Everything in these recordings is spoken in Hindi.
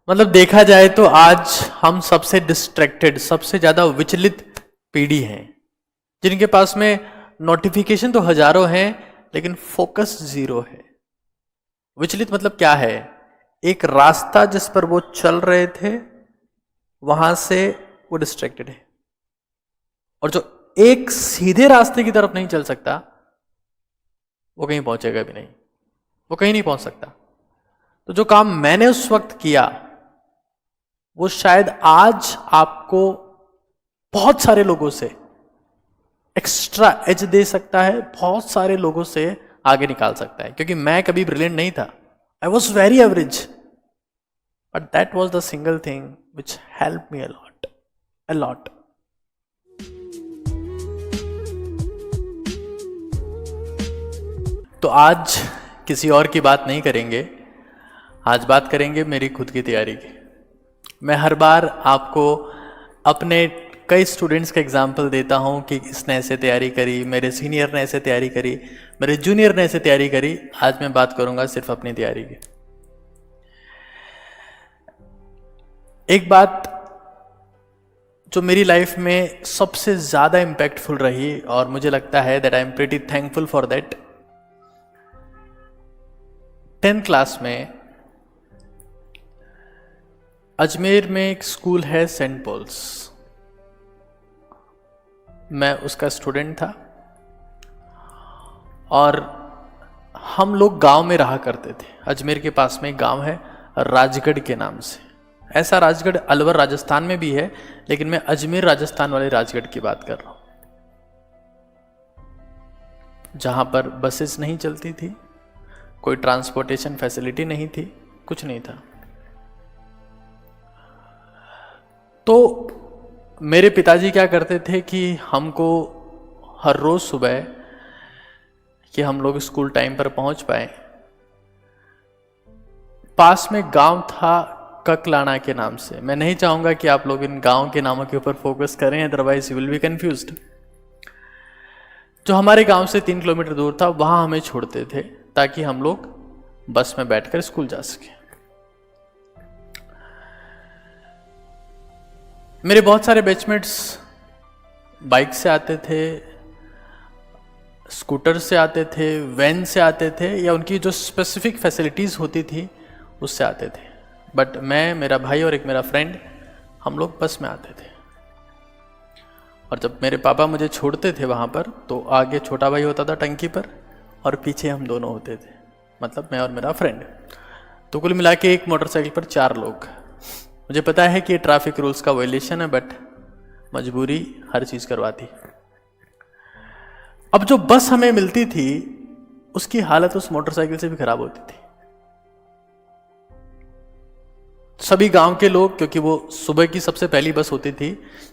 मतलब देखा जाए तो आज हम सबसे डिस्ट्रैक्टेड, सबसे ज्यादा विचलित पीढ़ी हैं, जिनके पास में नोटिफिकेशन तो हजारों हैं लेकिन फोकस जीरो है। विचलित मतलब क्या है? एक रास्ता जिस पर वो चल रहे थे वहां से वो डिस्ट्रैक्टेड है, और जो एक सीधे रास्ते की तरफ नहीं चल सकता वो कहीं पहुंचेगा भी नहीं, वो कहीं नहीं पहुंच सकता। तो जो काम मैंने उस वक्त किया वो शायद आज आपको बहुत सारे लोगों से एक्स्ट्रा एज दे सकता है, बहुत सारे लोगों से आगे निकाल सकता है। क्योंकि मैं कभी ब्रिलियंट नहीं था, I was very average, but that was the single thing which help me a lot. तो आज किसी और की बात नहीं करेंगे, आज बात करेंगे मेरी खुद की तैयारी की। मैं हर बार आपको अपने कई स्टूडेंट्स का एग्जाम्पल देता हूं कि इसने ऐसे तैयारी करी, मेरे सीनियर ने ऐसे तैयारी करी, मेरे जूनियर ने ऐसे तैयारी करी। आज मैं बात करूंगा सिर्फ अपनी तैयारी की। एक बात जो मेरी लाइफ में सबसे ज्यादा इंपैक्टफुल रही और मुझे लगता है that I am pretty thankful for that, 10th class में अजमेर में एक स्कूल है सेंट पॉल्स, मैं उसका स्टूडेंट था और हम लोग गांव में रहा करते थे। अजमेर के पास में एक गांव है राजगढ़ के नाम से। ऐसा राजगढ़ अलवर राजस्थान में भी है, लेकिन मैं अजमेर राजस्थान वाले राजगढ़ की बात कर रहा हूं, जहां पर बसेस नहीं चलती थी, कोई ट्रांसपोर्टेशन फैसिलिटी नहीं थी, कुछ नहीं था। तो मेरे पिताजी क्या करते थे कि हमको हर रोज सुबह कि हम लोग स्कूल टाइम पर पहुंच पाए, पास में गांव था ककलाना के नाम से। मैं नहीं चाहूंगा कि आप लोग इन गांव के नामों के ऊपर फोकस करें, otherwise you will be confused. जो हमारे गांव से 3 किलोमीटर दूर था वहां हमें छोड़ते थे ताकि हम लोग बस में बैठकर स्कूल जा सके। मेरे बहुत सारे बैचमेट्स बाइक से आते थे, स्कूटर से आते थे, वैन से आते थे, या उनकी जो स्पेसिफिक फैसिलिटीज़ होती थी उससे आते थे। बट मैं, मेरा भाई और एक मेरा फ्रेंड, हम लोग बस में आते थे। और जब मेरे पापा मुझे छोड़ते थे वहाँ पर, तो आगे छोटा भाई होता था टंकी पर और पीछे हम दोनों होते थे, मतलब मैं और मेरा फ्रेंड। तो कुल मिला के एक मोटरसाइकिल पर 4 लोग। मुझे पता है कि ये ट्रैफिक रूल्स का वायलेशन है, बट मजबूरी हर चीज करवाती। अब जो बस हमें मिलती थी उसकी हालत उस मोटरसाइकिल से भी खराब होती थी। सभी गांव के लोग, क्योंकि वो सुबह की सबसे पहली बस होती थी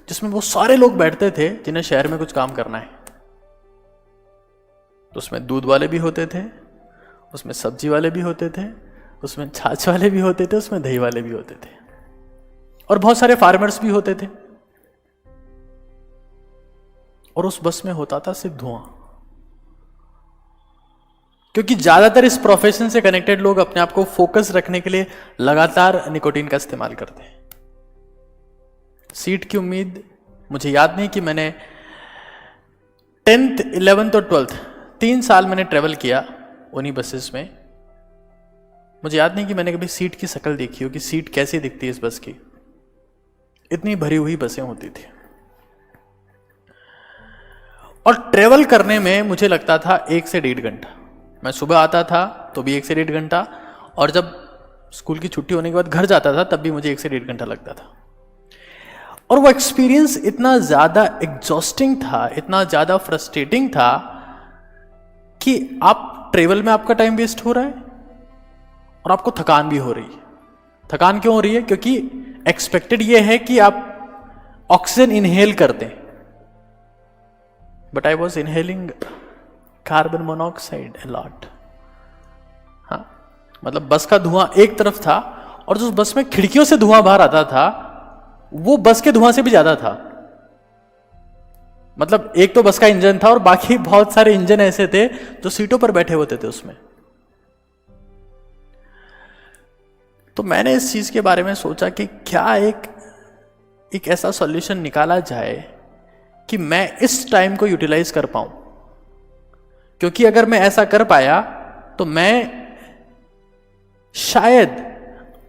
जिसमें वो सारे लोग बैठते थे जिन्हें शहर में कुछ काम करना है, तो उसमें दूध वाले भी होते थे, उसमें सब्जी वाले भी होते थे, उसमें छाछ वाले भी होते थे, उसमें दही वाले भी होते थे, और बहुत सारे फार्मर्स भी होते थे। और उस बस में होता था सिर्फ धुआं, क्योंकि ज्यादातर इस प्रोफेशन से कनेक्टेड लोग अपने आप को फोकस रखने के लिए लगातार निकोटीन का इस्तेमाल करते हैं। सीट की उम्मीद, मुझे याद नहीं कि मैंने 10th, 11th और 12th 3 साल मैंने ट्रेवल किया उन्हीं बसेस में। मुझे याद नहीं कि मैंने कभी सीट की शक्ल देखी हो कि सीट कैसी दिखती है इस बस की। इतनी भरी हुई बसें होती थी और ट्रेवल करने में मुझे लगता था 1 से 1.5 घंटा। मैं सुबह आता था तो भी 1 से 1.5 घंटा, और जब स्कूल की छुट्टी होने के बाद घर जाता था तब भी मुझे 1 से 1.5 घंटा लगता था। और वो एक्सपीरियंस इतना ज्यादा एग्जॉस्टिंग था, इतना ज्यादा फ्रस्ट्रेटिंग था कि आप ट्रेवल में आपका टाइम वेस्ट हो रहा है और आपको थकान भी हो रही है। थकान क्यों हो रही है? क्योंकि एक्सपेक्टेड ये है कि आप ऑक्सीजन इनहेल करते हैं, but I was inhaling carbon monoxide a lot. हाँ, मतलब बस का धुआं एक तरफ था और जो बस में खिड़कियों से धुआं बाहर आता था वो बस के धुआं से भी ज्यादा था। मतलब एक तो बस का इंजन था और बाकी बहुत सारे इंजन ऐसे थे जो सीटों पर बैठे होते थे उसमें। तो मैंने इस चीज के बारे में सोचा कि क्या एक ऐसा सॉल्यूशन निकाला जाए कि मैं इस टाइम को यूटिलाइज कर पाऊं, क्योंकि अगर मैं ऐसा कर पाया तो मैं शायद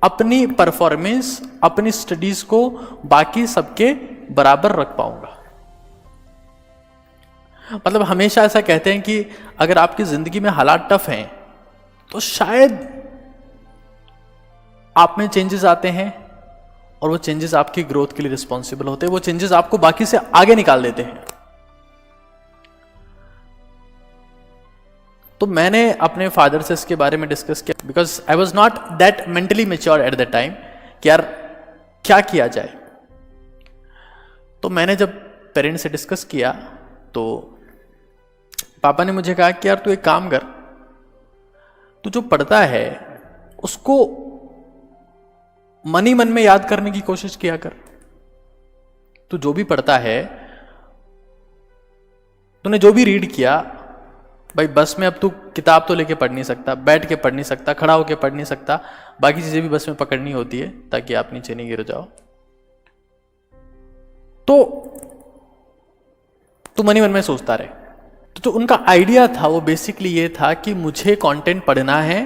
अपनी परफॉर्मेंस, अपनी स्टडीज को बाकी सबके बराबर रख पाऊंगा। मतलब हमेशा ऐसा कहते हैं कि अगर आपकी जिंदगी में हालात टफ हैं तो शायद आप में चेंजेस आते हैं और वो चेंजेस आपकी ग्रोथ के लिए रिस्पॉन्सिबल होते हैं, वो चेंजेस आपको बाकी से आगे निकाल देते हैं। तो मैंने अपने फादर से इसके बारे में डिस्कस किया, because I was not that mentally mature at the time कि यार क्या किया जाए। तो मैंने जब पेरेंट्स से डिस्कस किया तो पापा ने मुझे कहा कि यार तू एक काम कर, तू जो पढ़ता है उसको मन ही मन में याद करने की कोशिश किया कर। तू जो भी पढ़ता है, तूने जो भी रीड किया, भाई बस में अब तू किताब तो लेके पढ़ नहीं सकता, बैठ के पढ़ नहीं सकता, खड़ा होके पढ़ नहीं सकता, बाकी चीजें भी बस में पकड़नी होती है ताकि आप नीचे नहीं गिर जाओ। तो तू मन ही मन में सोचता रहे। तो जो उनका आइडिया था वो बेसिकली ये था कि मुझे कंटेंट पढ़ना है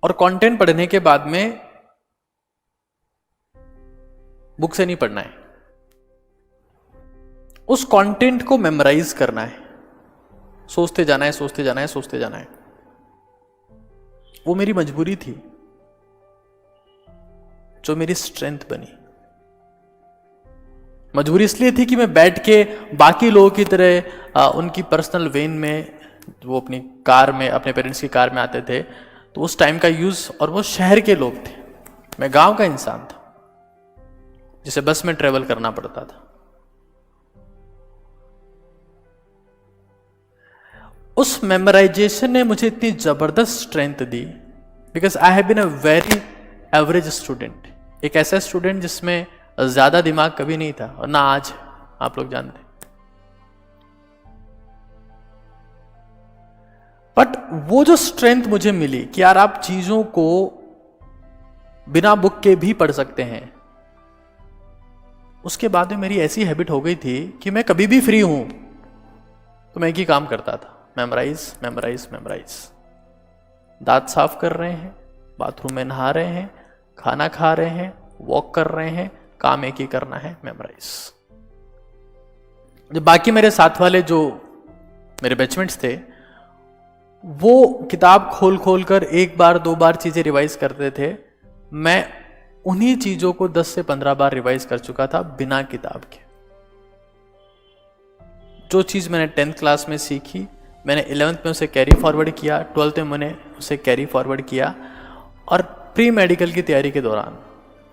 और कंटेंट पढ़ने के बाद में बुक से नहीं पढ़ना है, उस कंटेंट को मेमोराइज करना है, सोचते जाना है, सोचते जाना है, सोचते जाना है। वो मेरी मजबूरी थी जो मेरी स्ट्रेंथ बनी। मजबूरी इसलिए थी कि मैं बैठ के बाकी लोगों की तरह उनकी पर्सनल वेन में, वो अपनी कार में, अपने पेरेंट्स की कार में आते थे, तो उस टाइम का यूज, और वो शहर के लोग थे, मैं गांव का इंसान था जिसे बस में ट्रेवल करना पड़ता था। उस मेमोराइजेशन ने मुझे इतनी जबरदस्त स्ट्रेंथ दी, because I have been a very average student, एक ऐसा स्टूडेंट जिसमें ज्यादा दिमाग कभी नहीं था और ना आज, आप लोग जानते। बट वो जो स्ट्रेंथ मुझे मिली कि यार आप चीजों को बिना बुक के भी पढ़ सकते हैं, उसके बाद में मेरी ऐसी हैबिट हो गई थी कि मैं कभी भी फ्री हूं तो मैं एक ही काम करता था, मेमोराइज मेमोराइज मेमोराइज। दांत साफ कर रहे हैं, बाथरूम में नहा रहे हैं, खाना खा रहे हैं, वॉक कर रहे हैं, काम एक ही करना है, मेमोराइज। जो बाकी मेरे साथ वाले जो मेरे बैचमेट्स थे वो किताब खोल खोल कर एक बार दो बार चीजें रिवाइज करते थे, मैं उन्हीं चीजों को 10 से 15 बार रिवाइज कर चुका था बिना किताब के। जो चीज मैंने 10th क्लास में सीखी, मैंने 11th में उसे कैरी फॉरवर्ड किया, 12th में मैंने उसे कैरी फॉरवर्ड किया, और प्री मेडिकल की तैयारी के दौरान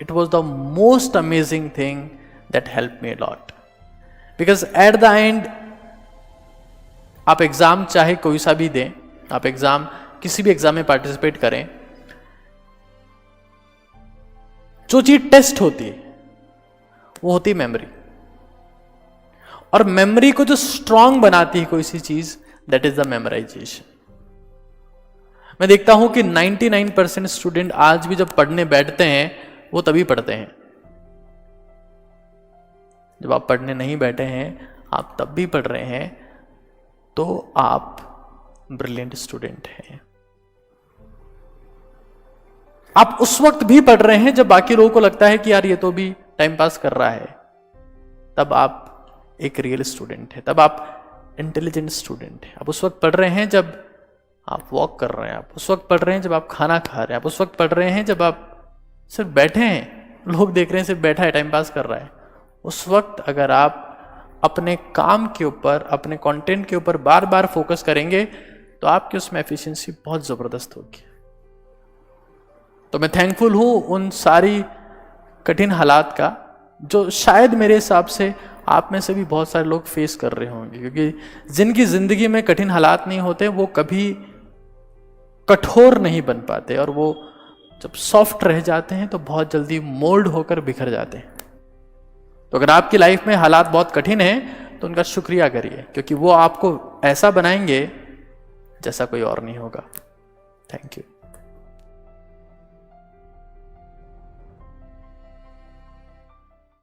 it was the most amazing thing that help me lot. Because at the end आप एग्जाम चाहे कोई सा भी दें, आप एग्जाम किसी भी एग्जाम में पार्टिसिपेट करें, जो चीज टेस्ट होती है वो होती है मेमोरी, और मेमोरी को जो स्ट्रांग बनाती है कोई सी चीज, दैट इज द मेमोराइजेशन। मैं देखता हूं कि 99% स्टूडेंट आज भी जब पढ़ने बैठते हैं वो तभी पढ़ते हैं, जब आप पढ़ने नहीं बैठे हैं, आप तब भी पढ़ रहे हैं, तो आप ब्रिलियंट स्टूडेंट हैं। आप उस वक्त भी पढ़ रहे हैं जब बाकी लोगों को लगता है कि यार ये तो भी टाइम पास कर रहा है, तब आप एक रियल स्टूडेंट है, तब आप इंटेलिजेंट स्टूडेंट है। आप उस वक्त पढ़ रहे हैं जब आप वॉक कर रहे हैं, आप उस वक्त पढ़ रहे हैं जब आप खाना खा रहे हैं, आप उस वक्त पढ़ रहे हैं जब आप सिर्फ बैठे हैं, लोग देख रहे हैं सिर्फ बैठा है, टाइम पास कर रहा है। उस वक्त अगर आप अपने काम के ऊपर, अपने कंटेंट के ऊपर बार बार फोकस करेंगे तो आपकी उसमें एफिशिएंसी बहुत जबरदस्त होगी। तो मैं थैंकफुल हूं उन सारी कठिन हालात का जो शायद मेरे हिसाब से आप में से भी बहुत सारे लोग फेस कर रहे होंगे, क्योंकि जिनकी जिंदगी में कठिन हालात नहीं होते वो कभी कठोर नहीं बन पाते, और वो जब सॉफ्ट रह जाते हैं तो बहुत जल्दी मोल्ड होकर बिखर जाते हैं। तो अगर आपकी लाइफ में हालात बहुत कठिन हैं तो उनका शुक्रिया करिए, क्योंकि वो आपको ऐसा बनाएंगे जैसा कोई और नहीं होगा। Thank you.